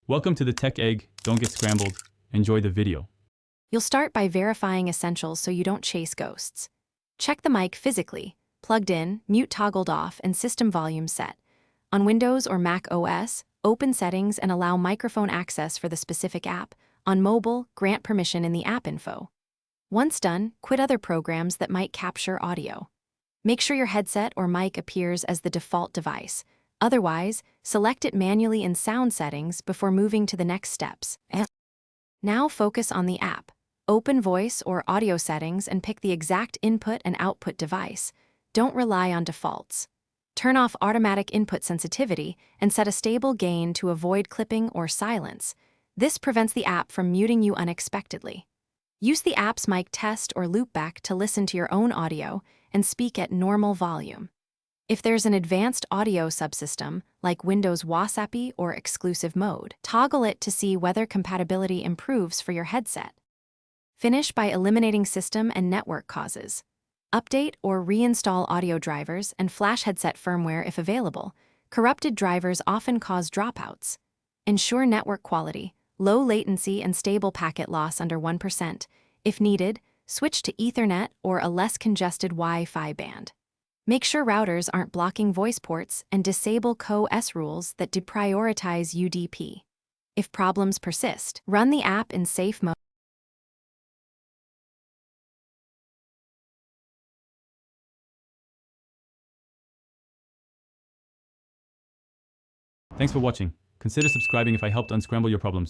Welcome to the Tech Egg. Don't get scrambled. Enjoy the video. You'll start by verifying essentials so you don't chase ghosts. Check the mic physically, plugged in, mute toggled off, and system volume set. On Windows or Mac OS, open settings and allow microphone access for the specific app. On mobile, grant permission in the app info. Once done, quit other programs that might capture audio. Make sure your headset or mic appears as the default device. Otherwise, select it manually in sound settings before moving to the next steps. Now focus on the app. Open voice or audio settings and pick the exact input and output device. Don't rely on defaults. Turn off automatic input sensitivity and set a stable gain to avoid clipping or silence. This prevents the app from muting you unexpectedly. Use the app's mic test or loopback to listen to your own audio and speak at normal volume. If there's an advanced audio subsystem, like Windows WASAPI or exclusive mode, toggle it to see whether compatibility improves for your headset. Finish by eliminating system and network causes. Update or reinstall audio drivers and flash headset firmware if available. Corrupted drivers often cause dropouts. Ensure network quality, low latency and stable packet loss under 1%. If needed, switch to Ethernet or a less congested Wi-Fi band. Make sure routers aren't blocking voice ports and disable CO-S rules that deprioritize UDP. If problems persist, run the app in safe mode. Thanks for watching. Consider subscribing if I helped unscramble your problems.